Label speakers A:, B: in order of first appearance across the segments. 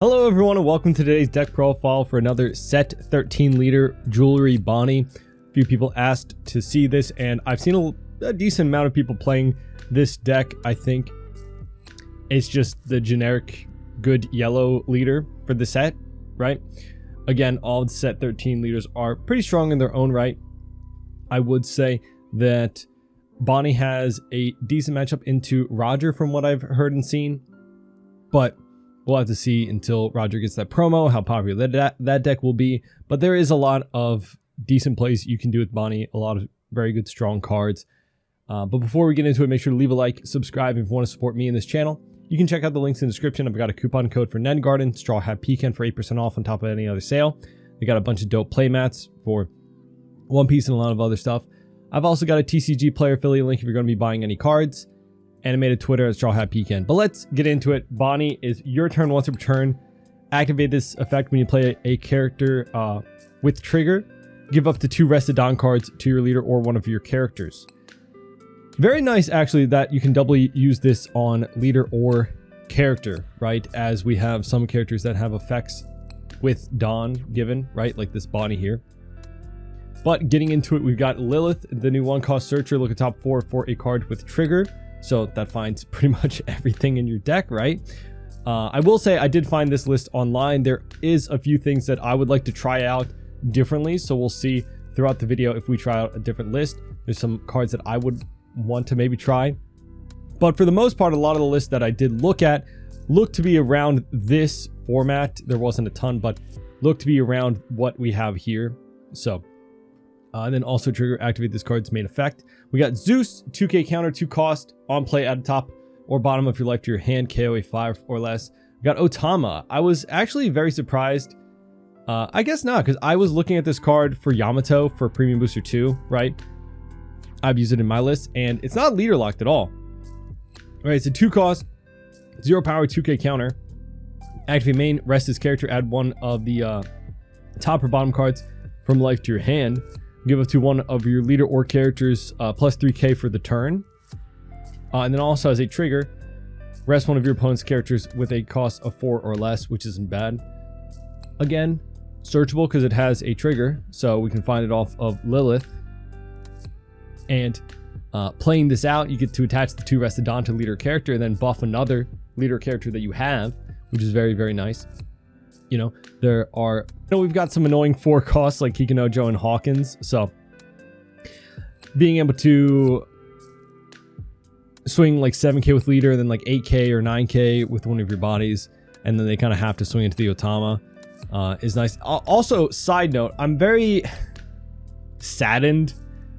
A: Hello everyone and welcome to today's deck profile for another set 13 leader jewelry Bonney. A few people asked to see this and I've seen a decent amount of people playing this deck. I think it's just the generic good yellow leader for the set, right? Again, all the set 13 leaders are pretty strong in their own right. I would say that Bonney has a decent matchup into Roger from what I've heard and seen, but we'll have to see until Roger gets that promo, how popular that deck will be. But there is a lot of decent plays you can do with Bonney, a lot of very good, strong cards. But before we get into it, make sure to leave a like, subscribe if you want to support me in this channel. You can check out the links in the description. I've got a coupon code for Nen Garden, Straw Hat Pecan for 8% off on top of any other sale. They got a bunch of dope playmats for One Piece and a lot of other stuff. I've also got a TCG player affiliate link if you're going to be buying any cards. Animated Twitter at Straw Hat Pecan. But let's get into it. Bonney is your turn once per turn. Activate this effect when you play a character with trigger. Give up to 2 Rested Dawn cards to your leader or one of your characters. Very nice, actually, that you can doubly use this on leader or character, right? As we have some characters that have effects with Dawn given, right? Like this Bonney here. But getting into it, we've got Lilith, the new 1-cost searcher. Look at top 4 for a card with trigger. So that finds pretty much everything in your deck, right? I will say I did find this list online. There is a few things that I would like to try out differently. So we'll see throughout the video if we try out a different list. There's some cards that I would want to maybe try. But for the most part, a lot of the lists that I did look at looked to be around this format. There wasn't a ton, but looked to be around what we have here. So and then also trigger, activate this card's main effect. We got Zeus, 2k counter, 2 cost, on play at the top or bottom of your life to your hand, KO a 5 or less. We got Otama. I was actually very surprised. I guess not, because I was looking at this card for Yamato for Premium Booster 2, right? I've used it in my list, and it's not leader locked at all. All right, it's a 2 cost, 0 power, 2k counter. Activate main, rest this character, add one of the top or bottom cards from life to your hand. Give up to one of your leader or characters plus 3k for the turn. And then also as a trigger, rest one of your opponent's characters with a cost of 4 or less, which isn't bad. Again, searchable because it has a trigger, so we can find it off of Lilith. And playing this out, you get to attach the 2 Rested Dawn to leader character and then buff another leader character that you have, which is very, very nice. You know, there are, we've got some annoying 4 costs like Kikunojo and Hawkins. So being able to swing like 7k with leader, then like 8k or 9k with one of your bodies, and then they kind of have to swing into the Otama is nice. Also, side note, I'm very saddened,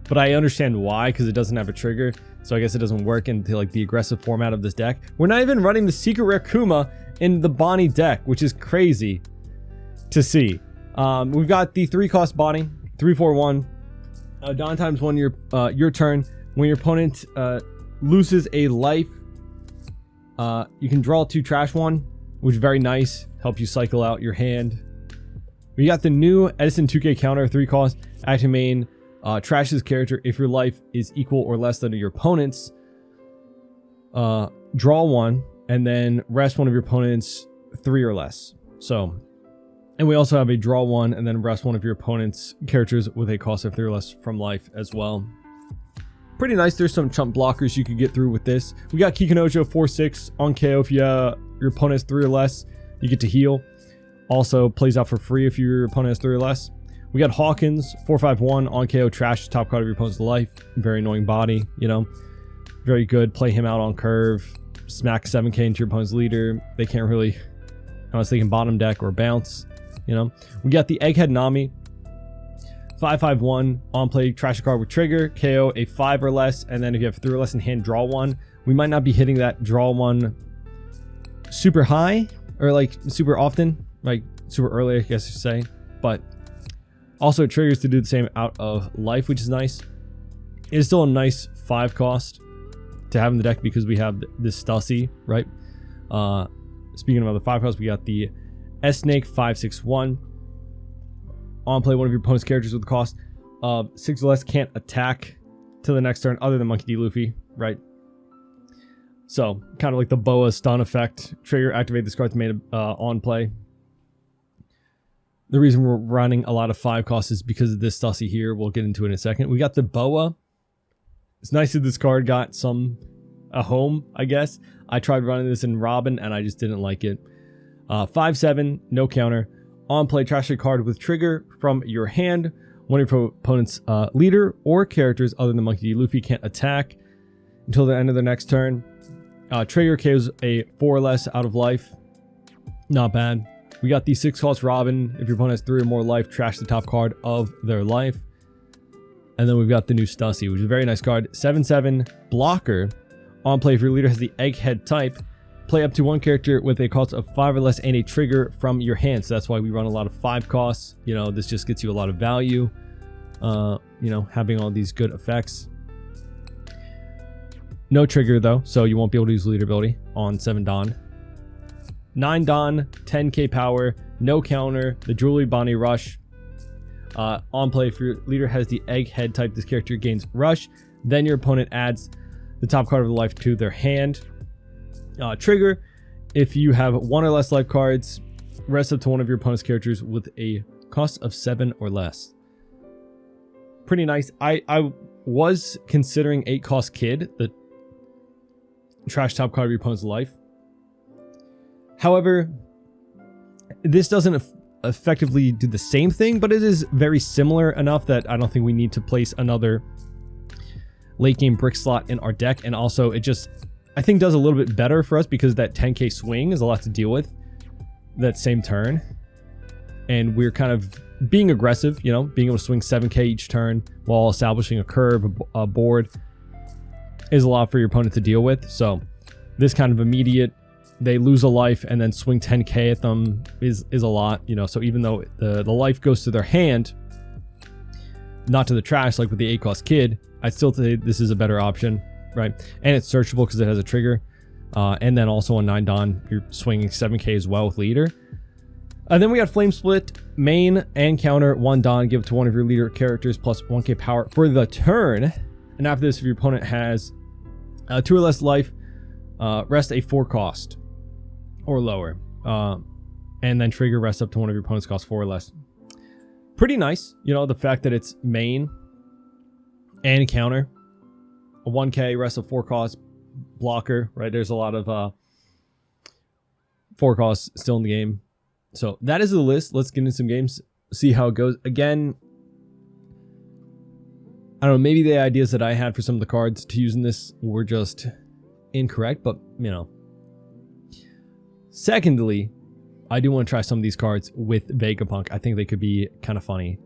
A: but I understand why, because it doesn't have a trigger. So I guess it doesn't work into like the aggressive format of this deck. We're not even running the secret rare Kuma in the Bonney deck, which is crazy to see. We've got the 3-cost Bonney, 3/4/1. Dawn times 1 your turn. When your opponent loses a life, you can draw 2 trash 1, which is very nice. Help you cycle out your hand. We got the new Edison 2k counter, 3-cost, active main. Trash this character if your life is equal or less than your opponent's. Draw 1 and then rest one of your opponent's 3 or less. So, and we also have a draw 1 and then rest one of your opponent's characters with a cost of 3 or less from life as well. Pretty nice. There's some chump blockers you could get through with this. We got Kikunojo 4/6 on KO. If your opponent has 3 or less, you get to heal. Also plays out for free if your opponent has 3 or less. We got Hawkins 4/5/1 on KO, trash the top card of your opponent's life. Very annoying body, you know. Very good. Play him out on curve. Smack 7k into your opponent's leader. They can't really, unless they can bottom deck or bounce, you know. We got the Egghead Nami 5/5/1 on play, trash a card with trigger, KO a 5 or less, and then if you have 3 or less in hand, draw 1. We might not be hitting that draw 1 super high or like super often, like super early, I guess you say, but also it triggers to do the same out of life, which is nice. It is still a nice 5 cost to have in the deck because we have this Stussy, right? Speaking of the 5 costs, we got the S-Snake 5/6/1. On play, one of your opponent's characters with the cost of 6 or less can't attack till the next turn other than Monkey D. Luffy, right? So kind of like the boa stun effect. Trigger, activate this card's made on play. The reason we're running a lot of 5 costs is because of this Stussy here. We'll get into it in a second. We got the boa. It's nice that this card got a home, I guess. I tried running this in Robin and I just didn't like it. 5/7, no counter. On play, trash a card with trigger from your hand. One of your opponent's leader or characters other than Monkey D. Luffy can't attack until the end of their next turn. Trigger KOs a 4 or less out of life. Not bad. We got the 6 cost Robin. If your opponent has 3 or more life, trash the top card of their life. And then we've got the new Stussy, which is a very nice card. 7/7 blocker. On play, if your leader has the egghead type, play up to 1 character with a cost of 5 or less and a trigger from your hand. So that's why we run a lot of 5 costs. You know, this just gets you a lot of value. You know, having all these good effects. No trigger though, so you won't be able to use leader ability on 7 Don. 9 Don, 10k power, no counter, the Yellow Bonney rush. On play, if your leader has the egghead type, this character gains rush. Then your opponent adds the top card of the life to their hand. Trigger, if you have 1 or less life cards, rest up to one of your opponent's characters with a cost of 7 or less. Pretty nice. I was considering 8 cost Kid, the trash top card of your opponent's life. However, this doesn't effectively do the same thing, but it is very similar enough that I don't think we need to place another late game brick slot in our deck. And also it just, I think, does a little bit better for us because that 10k swing is a lot to deal with that same turn. And we're kind of being aggressive, you know, being able to swing 7k each turn while establishing a curve, a board is a lot for your opponent to deal with. So this kind of immediate, they lose a life and then swing 10k at them is a lot, you know. So even though the life goes to their hand, not to the trash like with the 8 cost Kid, I'd still say this is a better option, right? And it's searchable because it has a trigger. And then also on 9 Don, you're swinging 7k as well with leader. And then we got Flame Split, main and counter 1 Don, give it to one of your leader characters plus 1k power for the turn. And after this, if your opponent has 2 or less life, rest a 4 cost or lower. And then trigger rest up to one of your opponent's cost 4 or less. Pretty nice, you know, the fact that it's main and counter. A 1k rest of 4 cost blocker, right? There's a lot of 4 costs still in the game. So that is the list. Let's get into some games, see how it goes. Again, I don't know, maybe the ideas that I had for some of the cards to use in this were just incorrect, but, you know. Secondly, I do want to try some of these cards with Vegapunk. I think they could be kind of funny.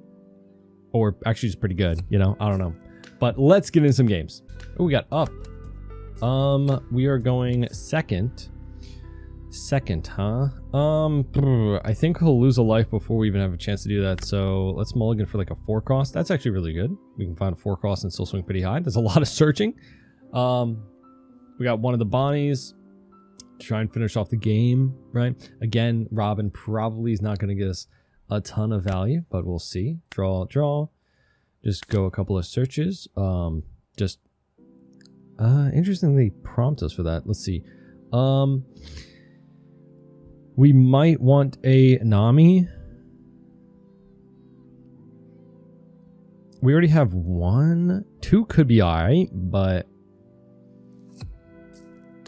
A: Or actually just pretty good, you know? I don't know. But let's get into some games. Oh, we got up. We are going second. Second, huh? I think he'll lose a life before we even have a chance to do that. So let's mulligan for like a 4 cost. That's actually really good. We can find a 4 cost and still swing pretty high. There's a lot of searching. We got one of the Bonnies to try and finish off the game, right? Again, Robin probably is not going to get us a ton of value, but we'll see. Draw, draw. Just go a couple of searches. Interestingly prompt us for that. Let's see. We might want a Nami. We already have 1. 2 could be alright, but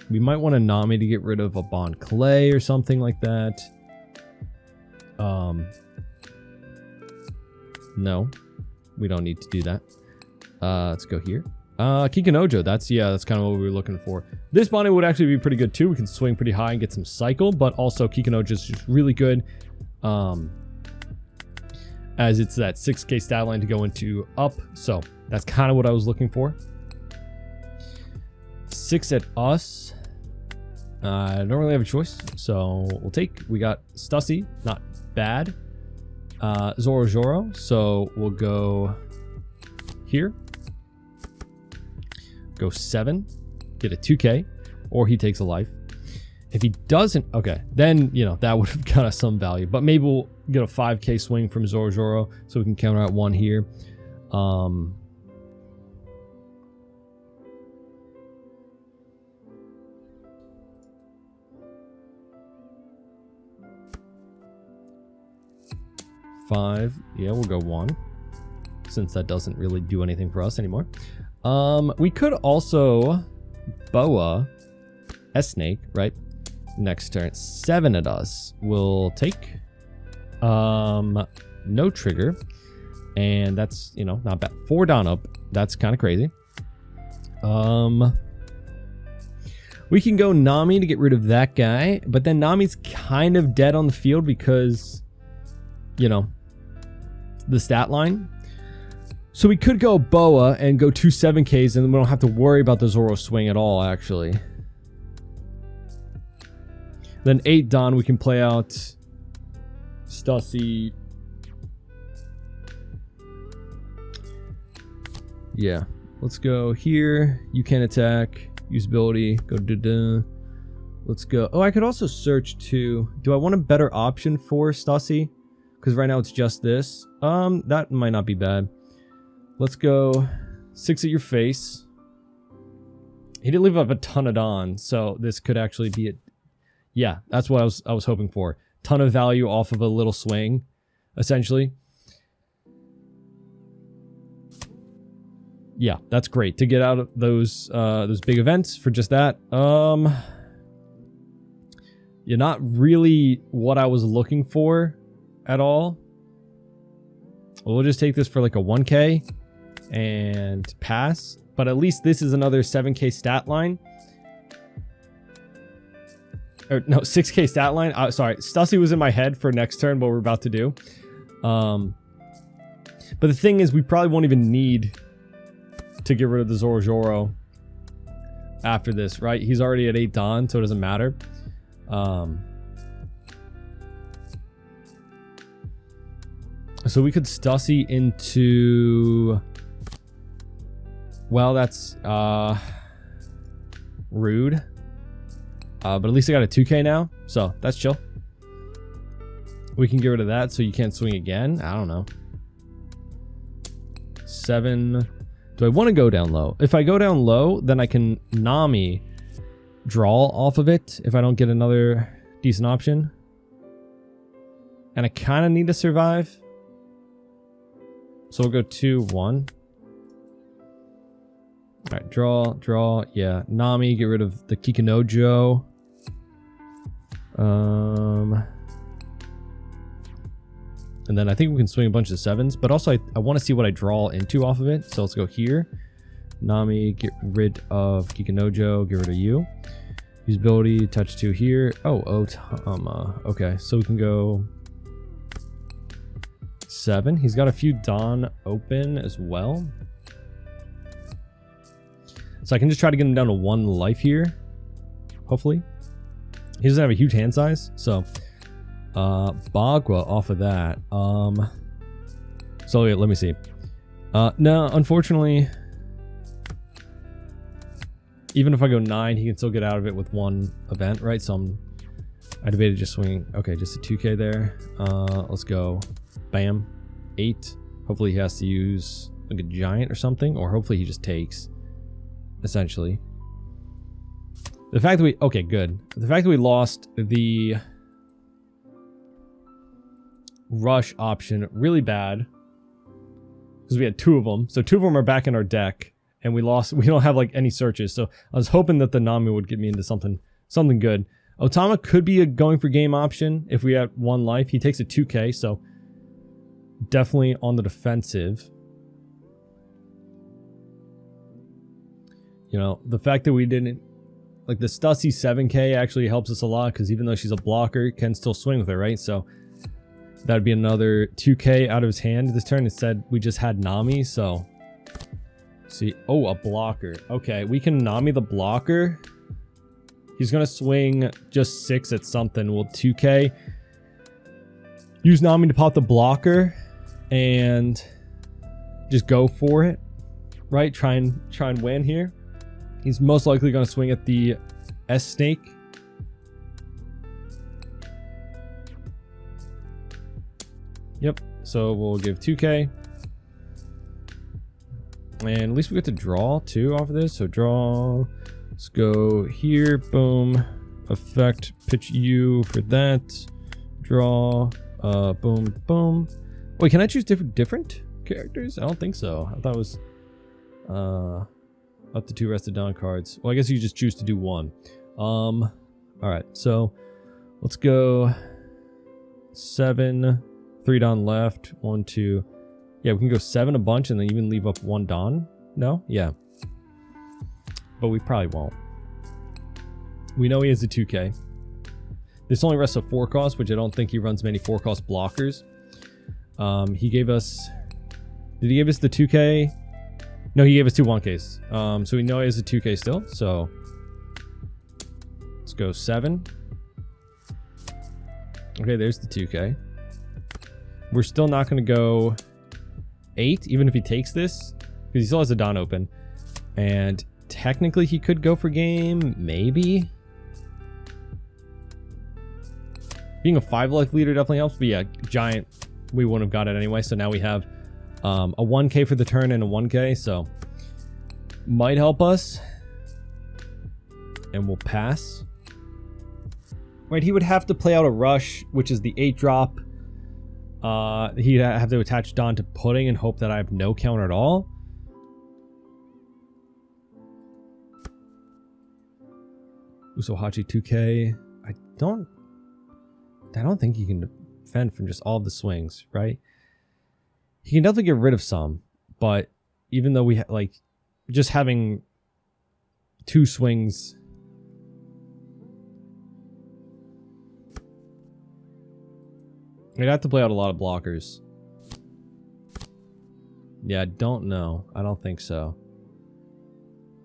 A: we might want a Nami to get rid of a Bond Clay or something like that. No, we don't need to do that. Let's go here. Kikanojo, that's kind of what we were looking for. This Bonney would actually be pretty good too. We can swing pretty high and get some cycle, but also Kikanojo is just really good. As it's that 6k stat line to go into up. So that's kind of what I was looking for. 6 at us. I don't really have a choice, so we'll take. We got Stussy, not bad. Zoro, so we'll go here. Go 7, get a 2k, or he takes a life. If he doesn't, okay, then, you know, that would have got us some value. But maybe we'll get a 5k swing from Zoro, so we can counter out 1 here. 5. Yeah, we'll go 1. Since that doesn't really do anything for us anymore. We could also Boa S-Snake, right? Next turn. 7 at us. We'll take no trigger. And that's, you know, not bad. 4 down up. That's kind of crazy. We can go Nami to get rid of that guy, but then Nami's kind of dead on the field because, you know, the stat line. So we could go Boa and go 2 7Ks, and then we don't have to worry about the Zoro swing at all, actually. Then 8 Don, we can play out Stussy. Yeah, let's go here. You can attack. Usability. Go da-da. Let's go. Oh, I could also search too. Do I want a better option for Stussy? Because right now it's just this. That might not be bad. Let's go 6 at your face. He didn't leave up a ton of Don, so this could actually be it. Yeah, that's what I was hoping for. Ton of value off of a little swing, essentially. Yeah, that's great to get out of those big events for just that. You're not really what I was looking for at all. We'll just take this for like a 1K and pass. But at least this is another 7K stat line. Or no, 6K stat line. Sorry, Stussy was in my head for next turn, what we're about to do. But the thing is, we probably won't even need to get rid of the Zoro after this, right? He's already at 8 Don, so it doesn't matter. So we could Stussy into... Well, that's rude. But at least I got a 2K now, so that's chill. We can get rid of that so you can't swing again. I don't know. 7... Do I want to go down low? If I go down low, then I can Nami draw off of it if I don't get another decent option. And I kind of need to survive. So we'll go 2-1. Alright, draw. Yeah, Nami, get rid of the Kikinojo. And then I think we can swing a bunch of 7s. But also, I want to see what I draw into off of it. So let's go here. Nami, get rid of Kikinojo. Get rid of you. Usability, touch 2 here. Oh, Otama. Okay, so we can go 7. He's got a few Don open as well. So I can just try to get him down to 1 life here. Hopefully. He doesn't have a huge hand size, so... Bagua off of that. So yeah, let me see. No, unfortunately, even if I go 9, he can still get out of it with 1 event, right? So I debated just swinging. Okay, just a 2K there. Let's go. Bam. 8. Hopefully he has to use like a giant or something, or hopefully he just takes. Essentially. The fact that we... Okay, good. The fact that we lost the... rush option really bad because we had 2 of them, so 2 of them are back in our deck, and we don't have like any searches, so I was hoping that the Nami would get me into something good. Otama could be a going for game option if we had 1 life. He takes a 2K, so definitely on the defensive. You know, the fact that we didn't like the Stussy 7K actually helps us a lot, because even though she's a blocker, can still swing with her, right? So that'd be another 2K out of his hand this turn. Instead, we just had Nami, so... See, oh, a blocker. Okay, we can Nami the blocker. He's gonna swing just 6 at something. We'll 2K. Use Nami to pop the blocker. And... just go for it. Right? Try and win here. He's most likely gonna swing at the S-Snake. Yep, so we'll give 2K. And at least we get to draw too off of this. So draw. Let's go here. Boom. Effect. Pitch U for that. Draw. Boom. Boom. Wait, can I choose different characters? I don't think so. I thought it was up to 2 rested Dawn cards. Well, I guess you just choose to do 1. All right, so let's go 7, 3 Dawn left, 1, 2. Yeah, we can go 7 a bunch and then even leave up 1 Dawn. No, yeah, but we probably won't. We know he has a 2K. This only rests a 4 cost, which I don't think he runs many 4 cost blockers. He gave us... Did he give us the 2K? No, he gave us 2 1Ks. So we know he has a 2K still. So let's go 7. Okay, there's the 2K. We're still not going to go 8, even if he takes this, because he still has a Dawn open. And technically he could go for game, maybe. Being a 5 life leader definitely helps, but yeah, giant, we wouldn't have got it anyway. So now we have a 1K for the turn and a 1K, so might help us. And we'll pass. Right, he would have to play out a rush, which is the 8 drop. He'd have to attach Dawn to Pudding and hope that I have no counter at all. Usohachi 2K. I don't think he can defend from just all of the swings, right? He can definitely get rid of some, but even though we like just having 2 swings, we'd have to play out a lot of blockers. Yeah, I don't know. I don't think so.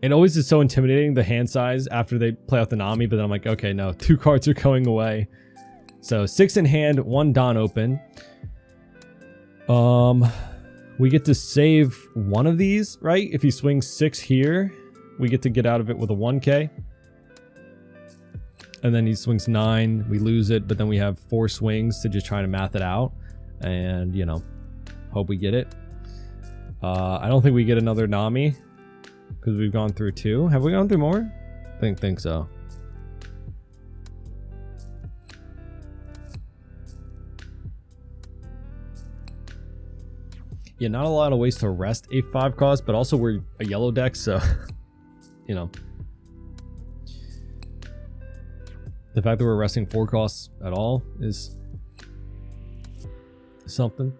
A: It always is so intimidating, the hand size after they play out the Nami, but then I'm like, okay, no, 2 cards are going away. So 6 in hand, 1 Dawn open. We get to save one of these, right? If he swings 6 here, we get to get out of it with a 1K. And then he swings 9, we lose it, but then we have 4 swings to just try to math it out. And, you know, hope we get it. I don't think we get another Nami, because we've gone through 2. Have we gone through more? Think so. Yeah, not a lot of ways to rest a 5 cost, but also we're a yellow deck, so, you know. The fact that we're resting 4 costs at all is something.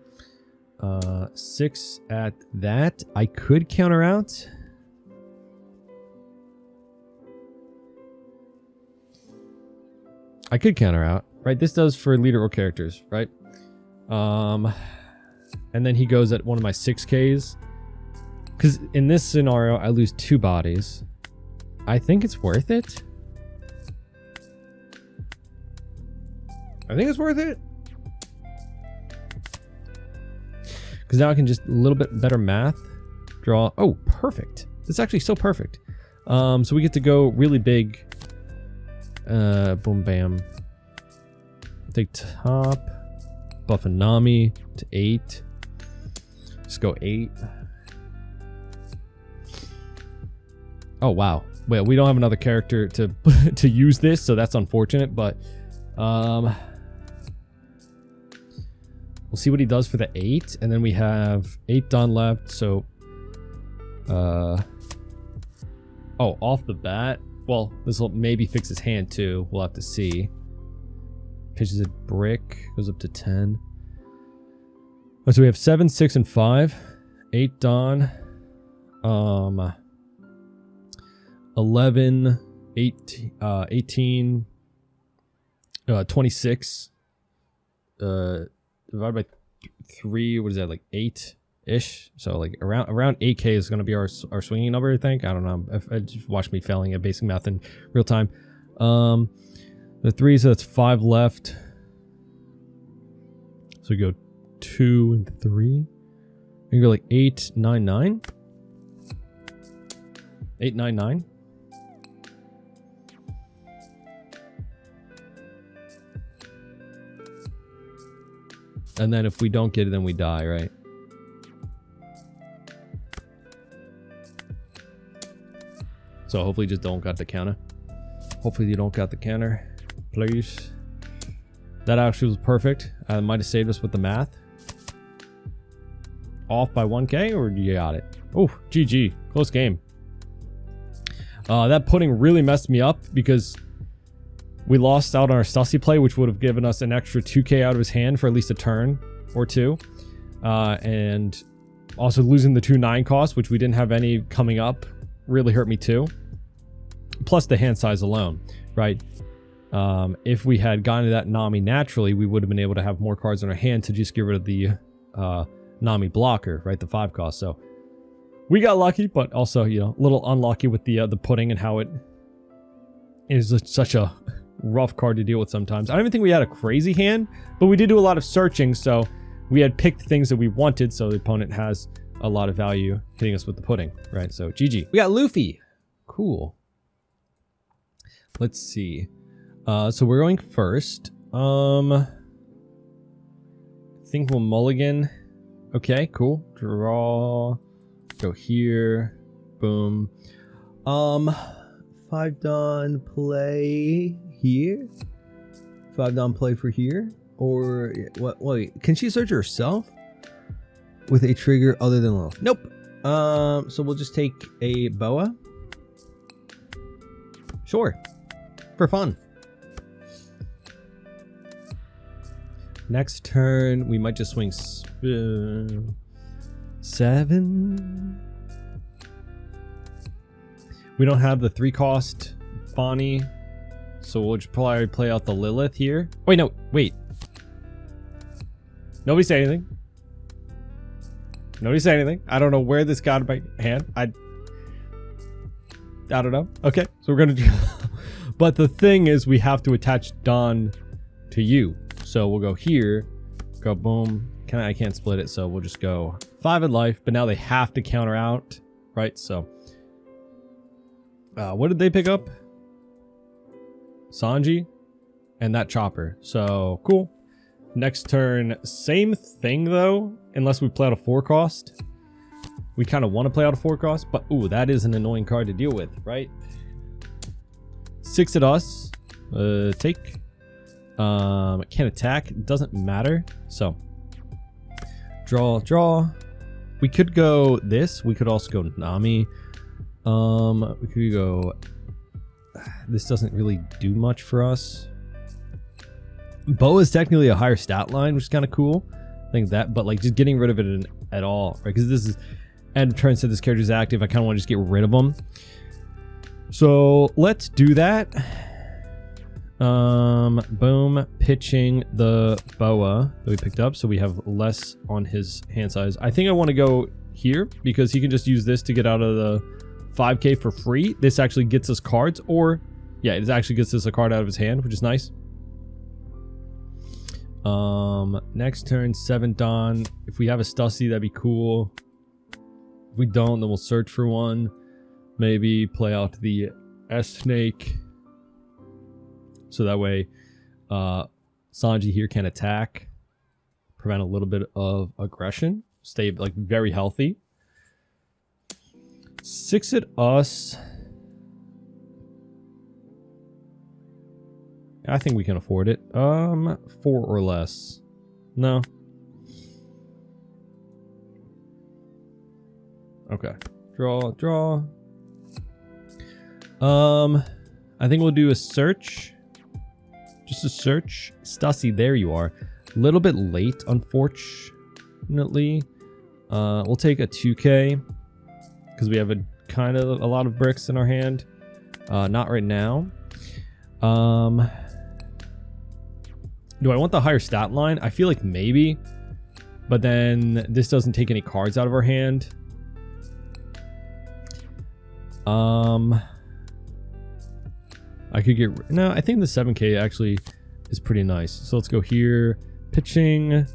A: 6 at that. I could counter out. I could counter out, right? This does for leader or characters, right? And then he goes at one of my 6Ks. Because in this scenario, I lose 2 bodies. I think it's worth it. I think it's worth it. Because now I can just a little bit better math. Draw. Oh, perfect. It's actually so perfect. So we get to go really big. Boom, bam. Take top. Buff a Nami to 8. Just go 8. Oh, wow. Well, we don't have another character to to use this, so that's unfortunate, but we'll see what he does for the 8, and then we have 8 done left, so oh, off the bat. Well, this will maybe fix his hand too. We'll have to see. Pitches a brick, goes up to 10. Oh, so we have 7, 6, and 5. 8 Dawn. 11, 18, 26. Divided by 3, what is that, like 8-ish? So like around 8K is going to be our swinging number, I think. I don't know. Just watch me failing at basic math in real time. The 3, so that's 5 left. So we go 2 and 3. We can go like 8, 9, 9. 8, 9, 9. And then if we don't get it, then we die, right? So hopefully just don't got the counter. Hopefully you don't got the counter. Please. That actually was perfect. I might have saved us with the math. off by 1k, or you got it? Oh, GG. Close game. That pudding really messed me up because we lost out on our Stussy play, which would have given us an extra 2k out of his hand for at least a turn or two. And also losing the 2-9 cost, which we didn't have any coming up, really hurt me too. Plus the hand size alone, right? If we had gotten to that Nami naturally, we would have been able to have more cards in our hand to just get rid of the Nami blocker, right? The 5 cost. So we got lucky, but also, you know, a little unlucky with the pudding and how it is such a rough card to deal with sometimes. I don't even think we had a crazy hand, but we did do a lot of searching, so we had picked things that we wanted, so the opponent has a lot of value hitting us with the pudding, right? So GG. We got Luffy. Cool. Let's see. So we're going first. I think we'll mulligan. Okay, cool. Draw. Go here. Boom. 5 Don play here. 5 Don play for here. Or what? Wait, can she search herself with a trigger other than Lilith? Nope. So we'll just take a boa. Sure. For fun. Next turn, we might just swing 7. We don't have the 3 cost Bonney, so we'll just probably play out the Lilith here. Wait, no, wait. Nobody say anything. Nobody say anything. I don't know where this got in my hand. I don't know. Okay, so we're gonna do. But the thing is, we have to attach Don to you. So we'll go here, go boom. I can't split it, so we'll just go 5 in life. But now they have to counter out, right? So, what did they pick up? Sanji and that chopper. So cool. Next turn, same thing though, unless we play out a 4 cost. We kind of want to play out a 4 cost, but ooh, that is an annoying card to deal with, right? 6 at us. Take. Can't attack. It doesn't matter. So draw. We could go this. We could also go Nami. We could go. This doesn't really do much for us. Boa is technically a higher stat line, which is kind of cool. I think that, but like just getting rid of it at all, right? Because this is end of turn, said this character is active. I kind of want to just get rid of them. So let's do that. Boom, pitching the boa that we picked up, so we have less on his hand size. I think I want to go here because he can just use this to get out of the 5k for free. This actually gets us cards, or yeah, it actually gets us a card out of his hand, which is nice. Next turn, 7 Don. If we have a Stussy, that'd be cool. If we don't, then we'll search for one. Maybe play out the S-Snake. So that way, Sanji here can attack, prevent a little bit of aggression, stay like very healthy. 6 at us. I think we can afford it. 4 or less. No. Okay. Draw. I think we'll do a search. Just a search. Stussy, there you are. A little bit late, unfortunately. We'll take a 2k because we have a lot of bricks in our hand. Not right now. Do I want the higher stat line? I feel like maybe, but then this doesn't take any cards out of our hand. I could get... No, I think the 7k actually is pretty nice. So let's go here. Pitching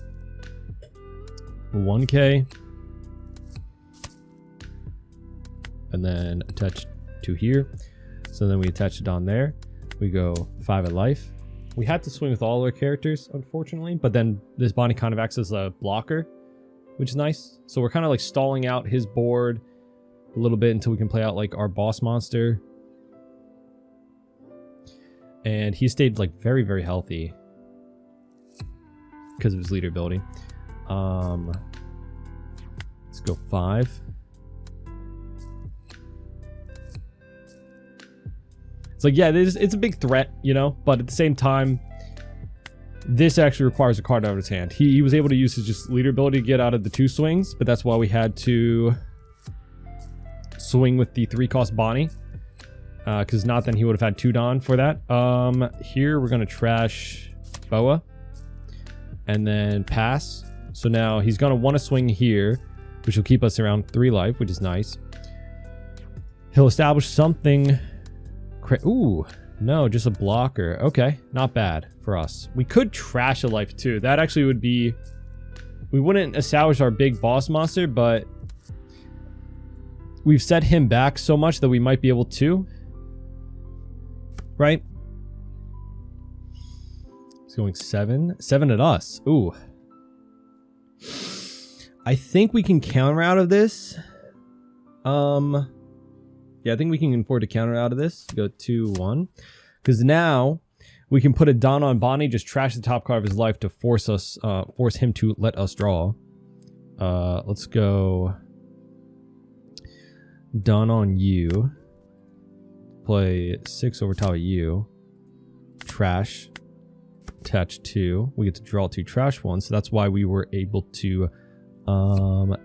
A: 1k. And then attach to here. So then we attach it on there. We go 5 at life. We had to swing with all our characters, unfortunately. But then this Bonney kind of acts as a blocker, which is nice. So we're kind of like stalling out his board a little bit until we can play out like our boss monster. And he stayed like very, very healthy because of his leader ability. go 5. It's like, yeah, it's a big threat, you know, but at the same time, this actually requires a card out of his hand. He was able to use his just leader ability to get out of the 2 swings, but that's why we had to swing with the 3-cost Bonney. Because not then he would have had 2 Don for that. Here we're gonna trash Boa. And then pass. So now he's gonna want to swing here, which will keep us around 3 life, which is nice. He'll establish something. Ooh, no, just a blocker. Okay, not bad for us. We could trash a life too. That actually would be... We wouldn't establish our big boss monster, but we've set him back so much that we might be able to. Right? It's going 7. 7 at us. Ooh. I think we can counter out of this. Yeah, I think we can afford to counter out of this. Go 2-1. Because now we can put a Don on Bonney, just trash the top card of his life to force him to let us draw. Let's go Don on you. Play 6 over top of you. Trash. Attach 2. We get to draw 2 trash ones, so that's why we were able to...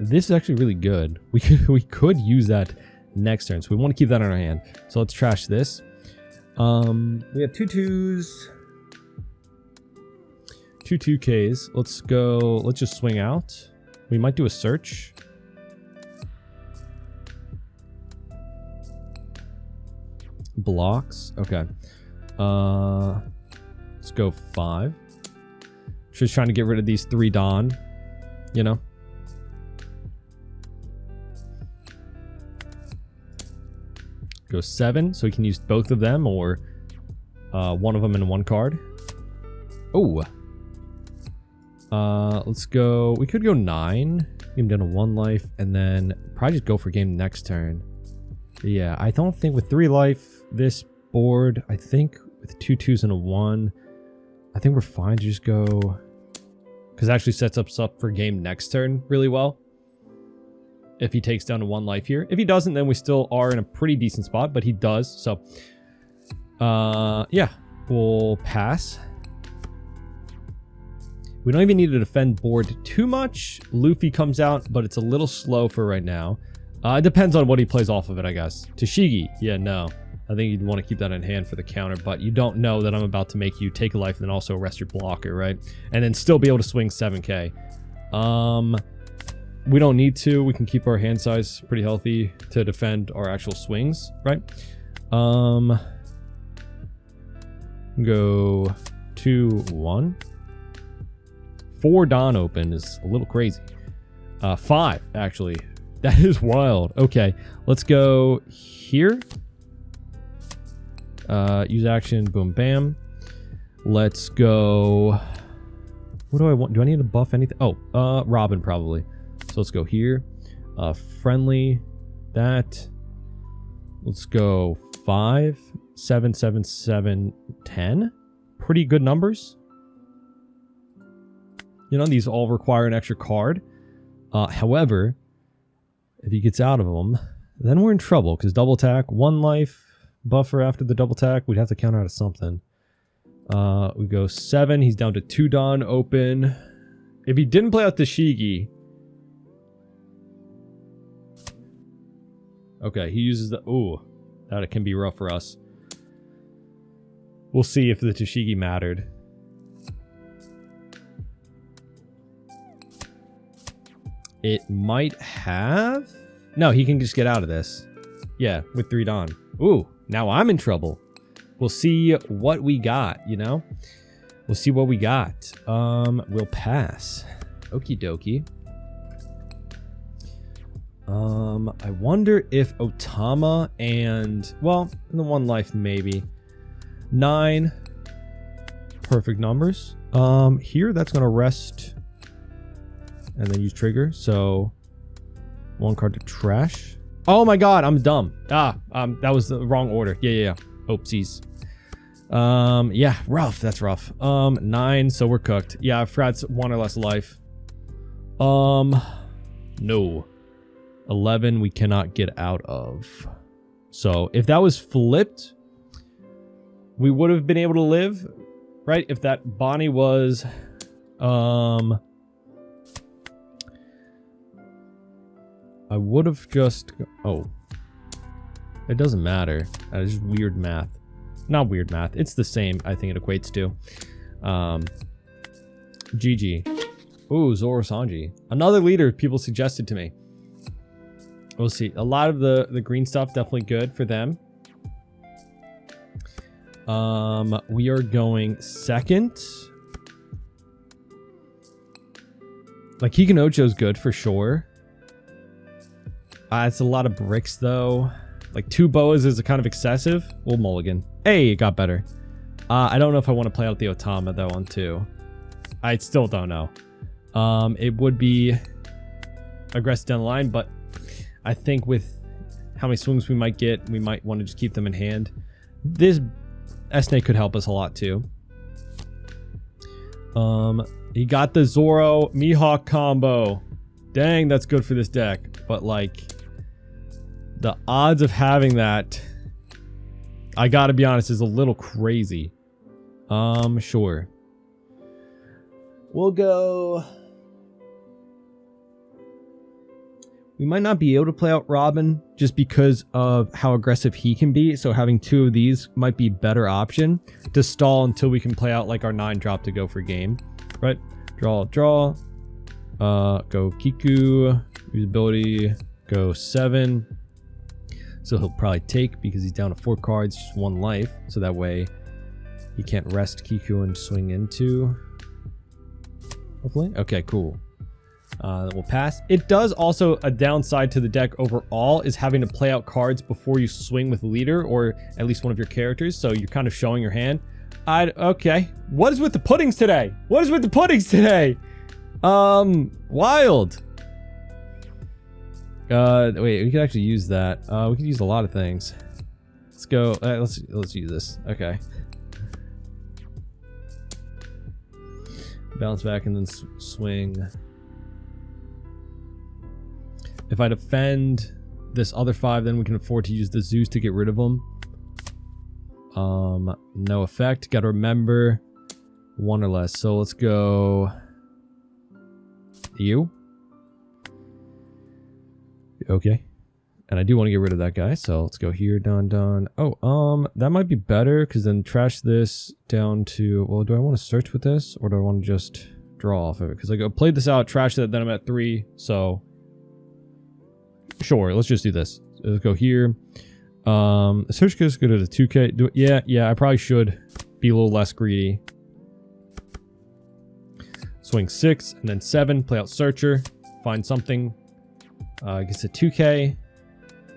A: this is actually really good. We could use that next turn, so we want to keep that in our hand. So let's trash this. We have 2 2s. 2 2Ks. Let's go. Let's just swing out. We might do a search. Blocks. Okay. Let's go 5. Just trying to get rid of these 3 Don. You know. Go 7, so we can use both of them or one of them in one card. Oh. Let's go. We could go 9. Get him down to 1 life, and then probably just go for game next turn. But yeah, I don't think with 3 life, this board, I think with 2 2s and a 1, I think we're fine to just go. Because it actually sets us up for game next turn really well. If he takes down to 1 life here. If he doesn't, then we still are in a pretty decent spot, but he does. So, yeah, we'll pass. We don't even need to defend board too much. Luffy comes out, but it's a little slow for right now. It depends on what he plays off of it, I guess. Tashigi, yeah, no. I think you'd want to keep that in hand for the counter, but you don't know that I'm about to make you take a life and then also arrest your blocker, right? And then still be able to swing 7k. We don't need to. We can keep our hand size pretty healthy to defend our actual swings, right? Go 2-1. 4 Don open is a little crazy. 5, actually. That is wild. Okay, let's go here. Use action, boom, bam. Let's go... What do I want? Do I need to buff anything? Oh, Robin probably. So let's go here. Friendly. That. Let's go 5, 7, 7, 7, 10. Pretty good numbers. You know, these all require an extra card. However, if he gets out of them, then we're in trouble because double attack, 1 life, buffer after the double attack. We'd have to count out of something. We go 7. He's down to 2 Don open. If he didn't play out the Shigi. Okay, he uses the... Ooh, that can be rough for us. We'll see if the Tashigi mattered. It might have... No, he can just get out of this. Yeah, with 3 Don. Ooh, now I'm in trouble. We'll see what we got, you know? We'll see what we got. We'll pass. Okie dokie. I wonder if Otama and... Well, in the 1 life, maybe. 9. Perfect numbers. Here, that's going to rest... And then use trigger. So 1 card to trash. Oh my god, I'm dumb. That was the wrong order. Yeah. Oopsies. Yeah, rough. That's rough. 9, so we're cooked. Yeah, Frat's 1 or less life. No. 11 we cannot get out of. So if that was flipped, we would have been able to live, right? If that Bonney was I would have just it doesn't matter. It's just weird math. Not weird math. It's the same, I think it equates to. GG. Ooh, Zoro Sanji. Another leader people suggested to me. We'll see. A lot of the green stuff definitely good for them. We are going second. Like Kikunocho's good for sure. It's a lot of bricks though. Like 2 boas is kind of excessive. We'll mulligan. Hey, it got better. I don't know if I want to play out the Otama that one too. I still don't know. It would be aggressive down the line, but I think with how many swings we might get, we might want to just keep them in hand. This Esne could help us a lot too. He got the Zoro Mihawk combo. Dang, that's good for this deck. But like, the odds of having that, I gotta be honest, is a little crazy. Sure. We'll go. We might not be able to play out Robin just because of how aggressive he can be. So having 2 of these might be a better option to stall until we can play out like our 9 drop to go for game. Right? Draw. Go Kiku. Use ability. Go 7. So he'll probably take because he's down to 4 cards, just 1 life. So that way he can't rest Kiku and swing into. Hopefully. Okay, cool. We'll pass. It does also, a downside to the deck overall is having to play out cards before you swing with leader or at least one of your characters. So you're kind of showing your hand. Okay. What is with the puddings today? What is with the puddings today? Wild. Wait, we could actually use that. We could use a lot of things. Let's go. Let's use this. Okay. Bounce back and then swing. If I defend this other 5, then we can afford to use the Zeus to get rid of them. No effect. Gotta remember 1 or less. So let's go. You. Okay. And I do want to get rid of that guy. So let's go here. Done. Oh, that might be better because then trash this down to. Well, do I want to search with this or do I want to just draw off of it? Because I played this out, trash that, then I'm at 3. So. Sure, let's just do this. Let's go here. Search goes good at a 2k. Yeah, I probably should be a little less greedy. Swing 6 and then 7. Play out Searcher. Find something. Gets a 2k.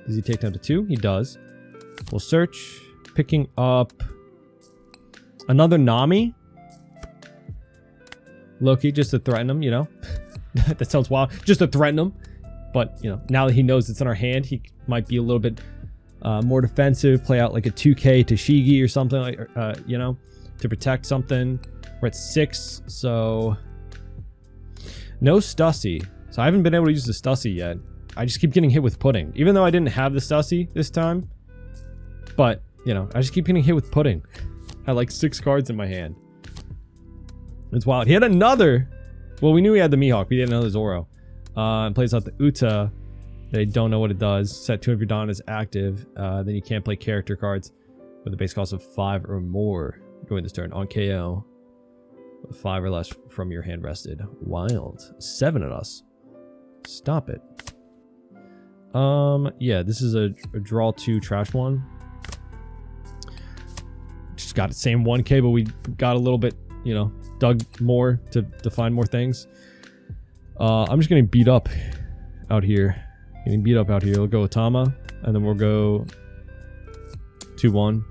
A: Does he take down to 2? He does. We'll search. Picking up another Nami. Loki, just to threaten him, you know. That sounds wild. Just to threaten him. But, you know, now that he knows it's in our hand, he might be a little bit more defensive. Play out like a 2k to Shigi or something, like, you know, to protect something. We're at 6, so... No Stussy. So I haven't been able to use the Stussy yet. I just keep getting hit with Pudding. Even though I didn't have the Stussy this time. But, you know, I just keep getting hit with Pudding. I had like 6 cards in my hand. It's wild. He had another... Well, we knew he had the Mihawk, but he had another Zoro. And plays out the Uta. They don't know what it does. Set 2 of your Dawn as active. Then you can't play character cards with a base cost of 5 or more during this turn on KO. 5 or less from your hand rested. Wild. 7 at us. Stop it. Yeah, this is a draw 2 trash 1. Just got the same 1k, but we got a little bit, you know, dug more to find more things. I'm just getting beat up out here. We'll go Otama, and then we'll go 2-1.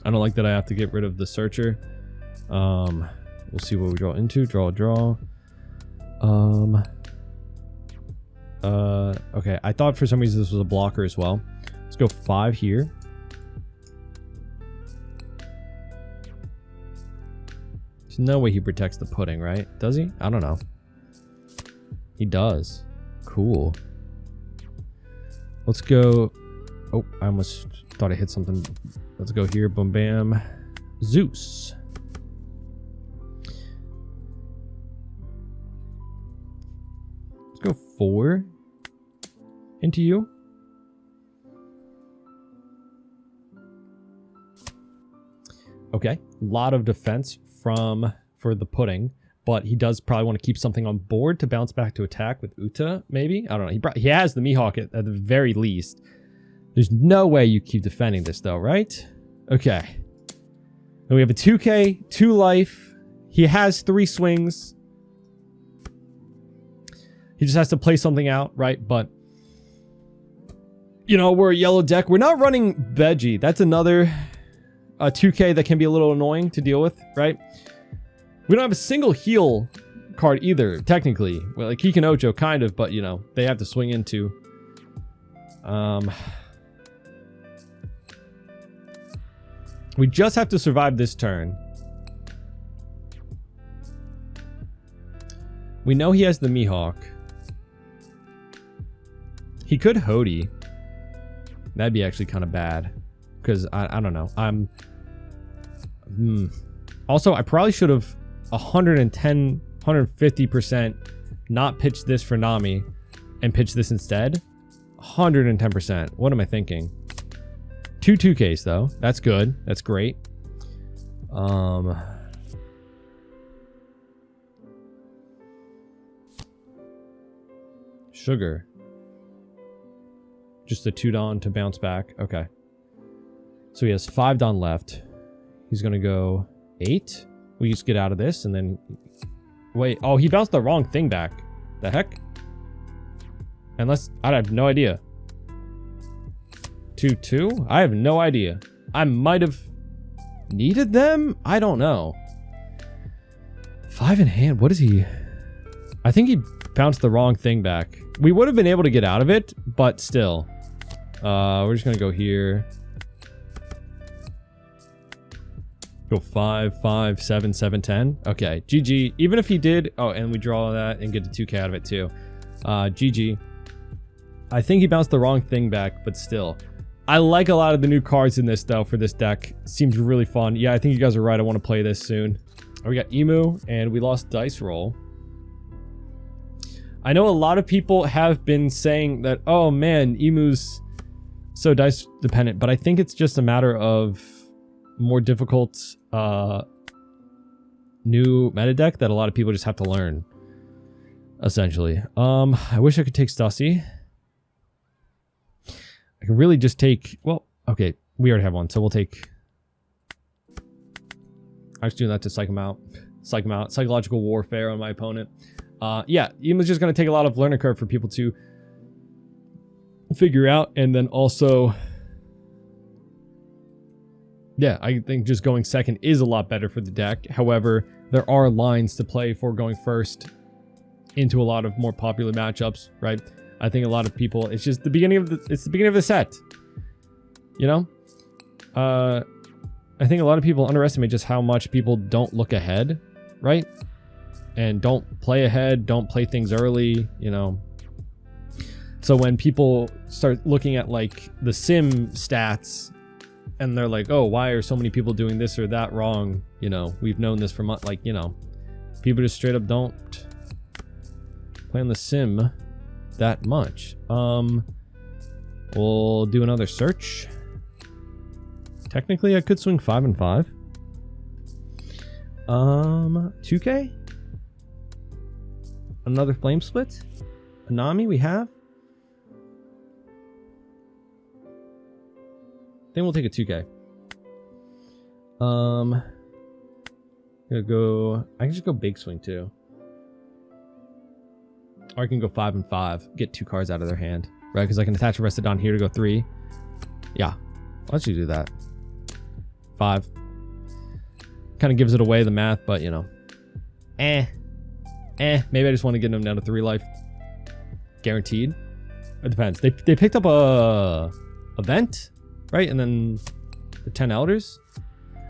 A: I don't like that I have to get rid of the Searcher. We'll see what we draw into. Draw. Okay, I thought for some reason this was a blocker as well. Let's go 5 here. There's no way he protects the Pudding, right? Does he? I don't know. He does. Cool. Let's go. Oh, I almost thought I hit something. Let's go here. Boom, bam. Zeus. Let's go 4 into you. Okay. A lot of defense for the pudding. But he does probably want to keep something on board to bounce back to attack with Uta, maybe? I don't know. He has the Mihawk at the very least. There's no way you keep defending this, though, right? Okay. And we have a 2K, 2 life. He has 3 swings. He just has to play something out, right? But, you know, we're a yellow deck. We're not running Veggie. That's another 2K that can be a little annoying to deal with, right? We don't have a single heal card either, technically. Well, like Kiken Ocho, kind of, but, you know, they have to swing into. We just have to survive this turn. We know he has the Mihawk. He could Hody. That'd be actually kind of bad. Because, I don't know. Also, I probably should have 110, 150% not pitch this for Nami and pitch this instead. 110%. What am I thinking? 2 2Ks though. That's good. That's great. Sugar. Just a 2 Don to bounce back. Okay. So he has 5 Don left. He's gonna go 8. We just get out of this and then... Wait. Oh, he bounced the wrong thing back. The heck? Unless... I have no idea. 2 2? I have no idea. I might have needed them? I don't know. 5 in hand. What is he... I think he bounced the wrong thing back. We would have been able to get out of it, but still. We're just gonna go here. Go 5, 5, 7, 7, 10. Okay, GG. Even if he did... Oh, and we draw that and get a 2K out of it too. GG. I think he bounced the wrong thing back, but still. I like a lot of the new cards in this, though, for this deck. Seems really fun. Yeah, I think you guys are right. I want to play this soon. We got Emu, and we lost Dice Roll. I know a lot of people have been saying that, oh, man, Emu's so dice dependent, but I think it's just a matter of more difficult new meta deck that a lot of people just have to learn, essentially. I wish I could take Stussy. I can really just take... Well, okay, we already have one, so we'll take... I was doing that to psych him out. Psych him out. Psychological warfare on my opponent. Yeah, Emu's just going to take a lot of learning curve for people to figure out, and then also... Yeah, I think just going second is a lot better for the deck. However, there are lines to play for going first into a lot of more popular matchups, right? I think a lot of people, it's just the beginning of the set. You know? I think a lot of people underestimate just how much people don't look ahead, right? And don't play ahead, don't play things early, you know. So when people start looking at like the sim stats and they're like, oh, why are so many people doing this or that wrong? You know, we've known this for months. Like, you know, people just straight up don't play on the sim that much. We'll do another search. Technically, I could swing 5 and 5. 2K? Another flame split? Anami we have? Then we'll take a 2K. Gonna go... I can just go big swing too. Or I can go 5 and 5. Get 2 cards out of their hand. Right? Because I can attach a Restodon here to go 3. Yeah. Why don't you do that? 5. Kind of gives it away, the math, but you know. Maybe I just want to get them down to 3 life. Guaranteed. It depends. They picked up a event, right? And then the 10 elders.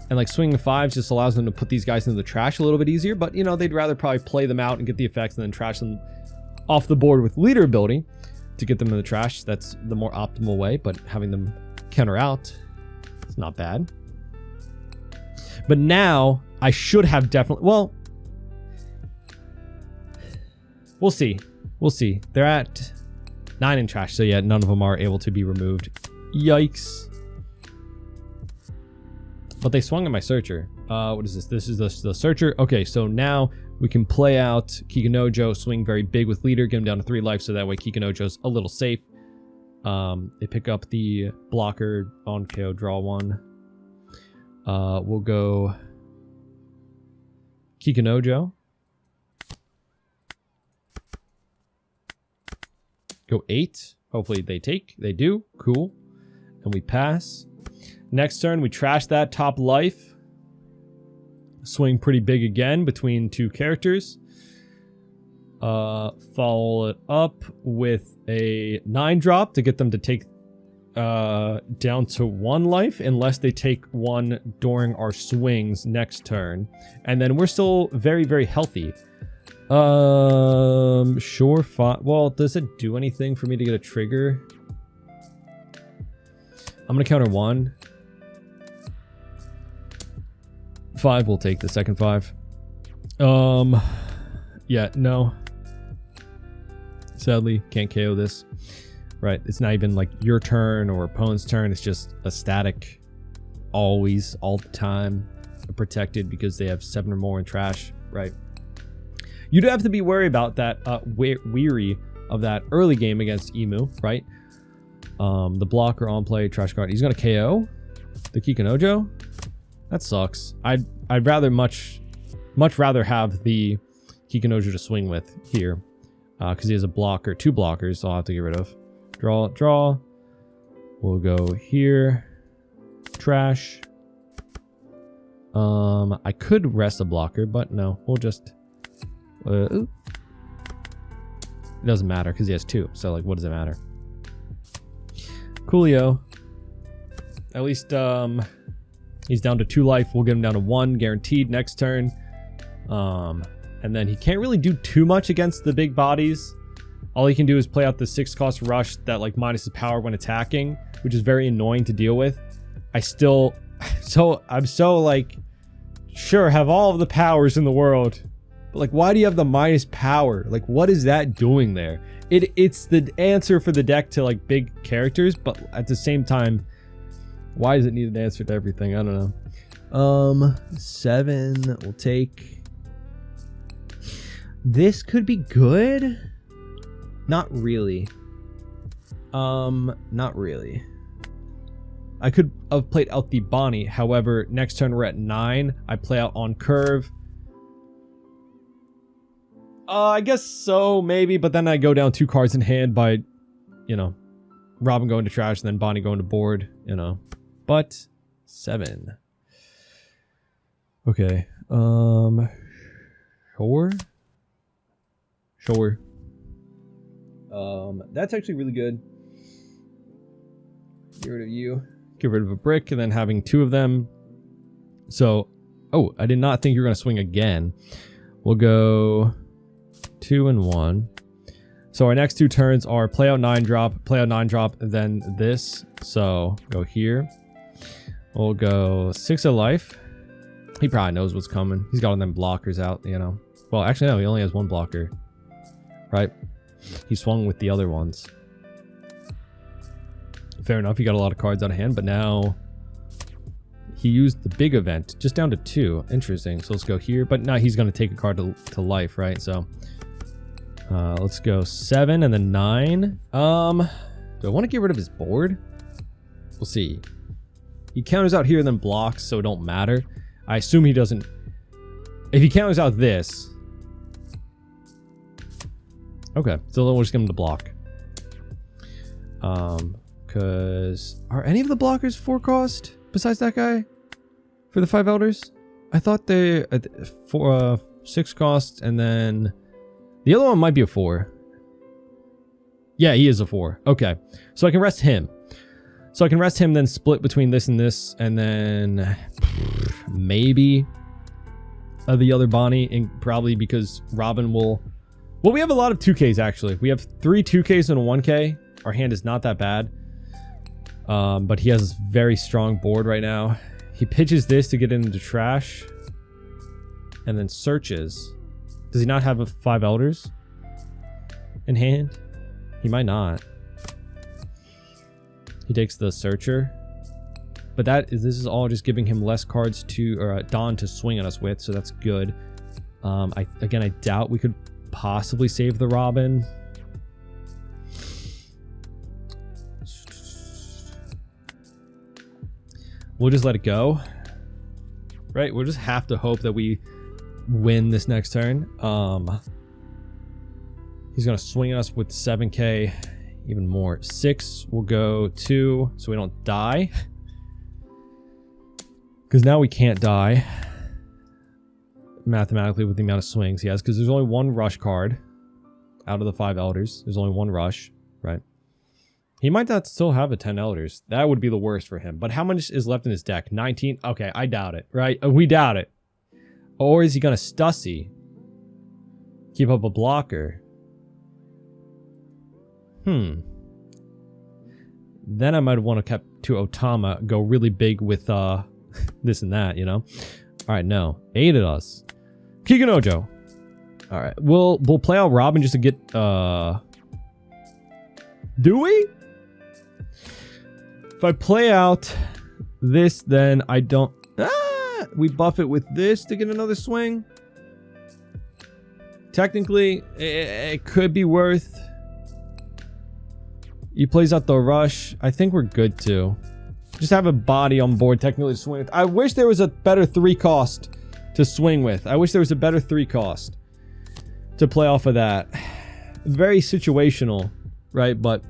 A: And like swinging 5s just allows them to put these guys into the trash a little bit easier. But you know, they'd rather probably play them out and get the effects and then trash them off the board with leader ability to get them in the trash. That's the more optimal way, but having them counter out, it's not bad. But now I should have definitely, well, we'll see. We'll see. They're at 9 in trash, so yeah, none of them are able to be removed. Yikes. But they swung at my searcher. What is this? This is the searcher. Okay, so now we can play out Kikunojo, swing very big with leader, get him down to 3 life, so that way Kikunojo's a little safe. They pick up the blocker on KO, draw 1. We'll go Kikunojo. Go 8. Hopefully they take. They do. Cool. And we pass. Next turn, we trash that top life. Swing pretty big again between 2 characters. Follow it up with a 9 drop to get them to take down to 1 life unless they take 1 during our swings next turn. And then we're still very, very healthy. Sure, fine. Well, does it do anything for me to get a trigger? I'm gonna counter 1. 5 will take the second 5. Yeah, no. Sadly, can't KO this. Right, it's not even like your turn or opponent's turn. It's just a static, always, all the time, protected because they have 7 or more in trash. Right. You do have to be worried about that, weary of that early game against Emu, right? The blocker on play, trash card. He's gonna KO the Kikunojo. That sucks. I'd rather much rather have the Kikunojo to swing with here, because he has a blocker, 2 blockers. So I'll have to get rid of. Draw. We'll go here. Trash. I could rest a blocker, but no, we'll just. It doesn't matter because he has 2. So like, what does it matter? Coolio. At least he's down to 2 life. We'll get him down to 1 guaranteed next turn. And then he can't really do too much against the big bodies. All he can do is play out the 6 cost rush that like minus his power when attacking, which is very annoying to deal with. I'm so like, sure, have all of the powers in the world. But like, why do you have the minus power? Like, what is that doing there? It's the answer for the deck to like big characters, but at the same time, why does it need an answer to everything? I don't know. 7 will take. This could be good. Not really. Not really. I could have played out the Bonney. However, next turn we're at 9. I play out on curve. I guess so, maybe. But then I go down 2 cards in hand by, you know, Robin going to trash and then Bonney going to board, you know. But 7. Okay. Sure. That's actually really good. Get rid of you. Get rid of a brick, and then having 2 of them. So, oh, I did not think you were going to swing again. We'll go 2 and 1. So our next 2 turns are play out 9 drop, and then this. So go here. We'll go 6 of life. He probably knows what's coming. He's got all them blockers out, you know. Well, actually, no, he only has 1 blocker. Right? He swung with the other ones. Fair enough, he got a lot of cards out of hand, but now he used the big event just down to 2. Interesting. So let's go here, but now he's going to take a card to life, right? So let's go 7 and then 9. Do I want to get rid of his board? We'll see. He counters out here and then blocks, so it don't matter. I assume he doesn't. If he counters out this. Okay, so then we'll just get him to block. Because are any of the blockers 4 cost besides that guy for the 5 elders? I thought they 6 cost, and then the other one might be a 4. Yeah, he is a 4. Okay, so I can rest him. Then split between this, and then maybe the other Bonney, and probably because Robin will Well, we have a lot of 2Ks actually. We have 3 2Ks and a 1K. Our hand is not that bad. But he has a very strong board right now. He pitches this to get into trash. And then searches. Does he not have a 5 elders in hand? He might not. He takes the searcher. But this is all just giving him less cards to Dawn to swing on us with, so that's good. I doubt we could possibly save the Robin. We'll just let it go. Right? We'll just have to hope that we win this next turn. He's gonna swing us with 7K, even more. 6 will go 2, so we don't die. Because now we can't die mathematically with the amount of swings he has, because there's only 1 rush card out of the 5 elders. There's only 1 rush, right? He might not still have a 10 elders. That would be the worst for him. But how much is left in his deck? 19? Okay, I doubt it, right? We doubt it. Or is he going to Stussy? Keep up a blocker? Then I might have want to kept to Otama, go really big with this and that, you know? Alright, no. Aided us. Kikanojo. Alright, we'll play out Robin just to get do we? If I play out this, then I don't... we buff it with this to get another swing. Technically, it could be worth... He plays out the rush. I think we're good too. Just have a body on board technically to swing with. I wish there was a better 3 cost to swing with. I wish there was a better 3 cost to play off of that. Very situational, right? But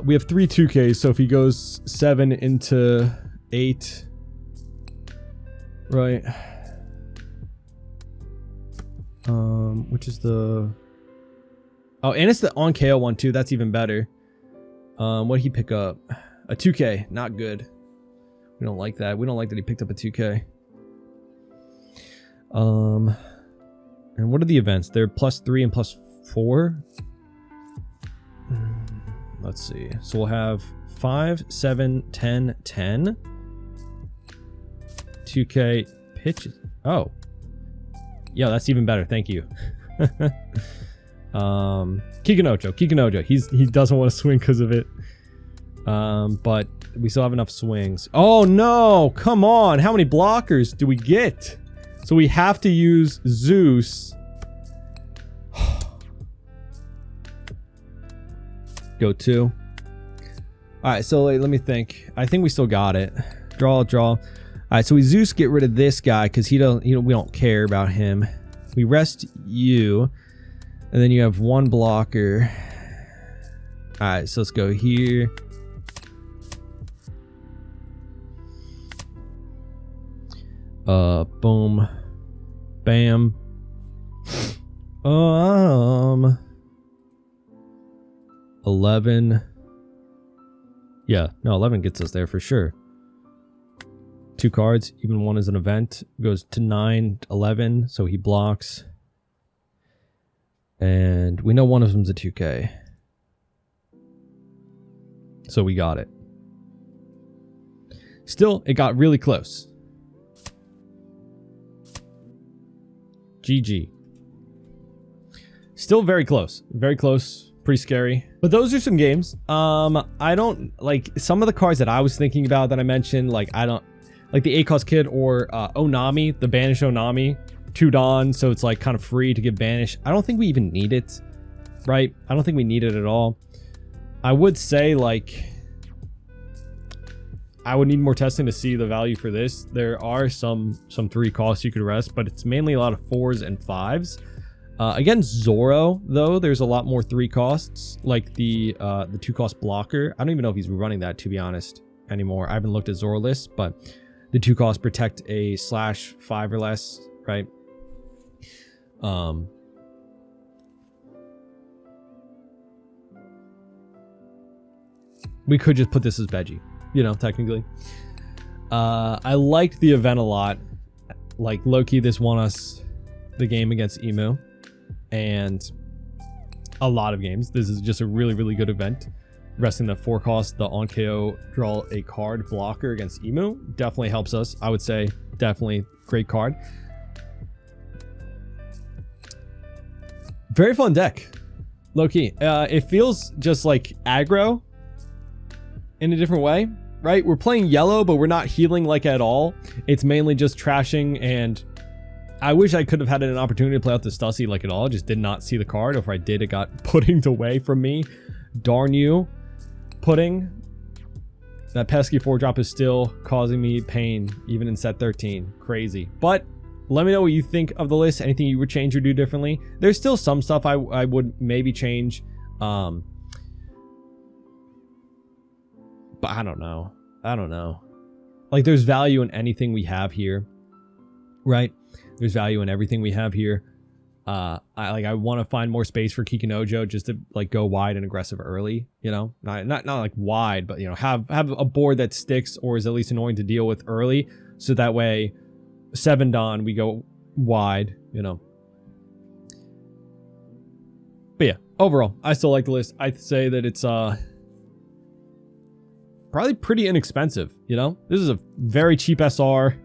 A: we have 3 2Ks, so if he goes 7 into 8, right? Which is the... Oh, and it's the on KO one too. That's even better. What did he pick up? A 2K. Not good. We don't like that. We don't like that he picked up a 2K. And what are the events? They're +3 and +4. Let's see. So we'll have 5, 7, 10, 10. 2K pitches. Oh. Yeah, that's even better. Thank you. Kikanojo. He doesn't want to swing because of it. But we still have enough swings. Oh no, come on. How many blockers do we get? So we have to use Zeus. Go 2. Alright, so let me think. I think we still got it. Draw. Alright, so we Zeus get rid of this guy because we don't care about him. We rest you. And then you have 1 blocker. Alright, so let's go here. Boom. Bam. 11. Yeah, no, 11 gets us there for sure. 2 cards, even 1 is an event. Goes to 9, 11, so he blocks. And we know one of them's a 2K. So we got it. Still, it got really close. GG. Still very close. Very close. Pretty scary. But those are some games. I don't like some of the cards that I was thinking about that I mentioned. Like, I don't like the ACOS kid or Onami, the Banish Onami. 2 Dawn, so it's like kind of free to get banished. I don't think we even need it, right? I don't think we need it at all. I would say, like, I would need more testing to see the value for this. There are some 3 costs you could rest, but it's mainly a lot of 4s and 5s. Against Zoro, though, there's a lot more 3 costs, like the 2 cost blocker. I don't even know if he's running that, to be honest, anymore. I haven't looked at Zoro lists, but the 2 costs protect a /5 or less, right? We could just put this as veggie, you know, technically. I liked the event a lot. Like, low-key, this won us the game against Emu. And a lot of games. This is just a really, really good event. Resting the 4 cost, the on KO, draw a card blocker against Emu. Definitely helps us. I would say definitely great card. Very fun deck. Low-key. It feels just like aggro in a different way, right? We're playing yellow, but we're not healing like at all. It's mainly just trashing, and I wish I could have had an opportunity to play out the Stussy like at all. Just did not see the card. If I did, it got puddinged away from me. Darn you, pudding. That pesky 4-drop is still causing me pain, even in set 13. Crazy. But let me know what you think of the list. Anything you would change or do differently. There's still some stuff I would maybe change. But I don't know. Like, there's value in anything we have here, right? There's value in everything we have here. I want to find more space for Kikunojo just to like go wide and aggressive early, you know, not like wide, but you know, have a board that sticks or is at least annoying to deal with early, so that way 7 Don we go wide, you know. But yeah, overall, I still like the list. I'd say that it's probably pretty inexpensive, you know. This is a very cheap SR.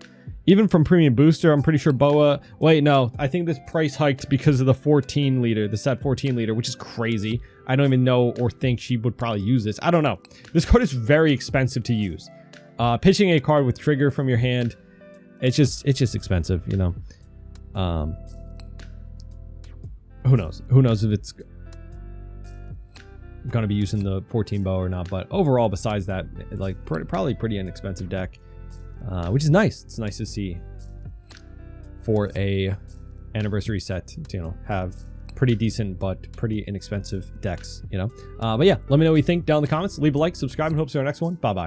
A: Even from Premium Booster, I'm pretty sure Boa... Wait, no. I think this price hiked because of the 14 liter, the set 14 liter, which is crazy. I don't even know or think she would probably use this. I don't know. This card is very expensive to use. Pitching a card with trigger from your hand, it's just expensive, you know. Who knows? Who knows if it's going to be using the 14 bow or not. But overall, besides that, like probably pretty inexpensive deck. Which is nice. It's nice to see for a anniversary set to, you know, have pretty decent but pretty inexpensive decks, you know. But yeah, let me know what you think down in the comments. Leave a like, subscribe, and hope to see you on our next one. Bye bye.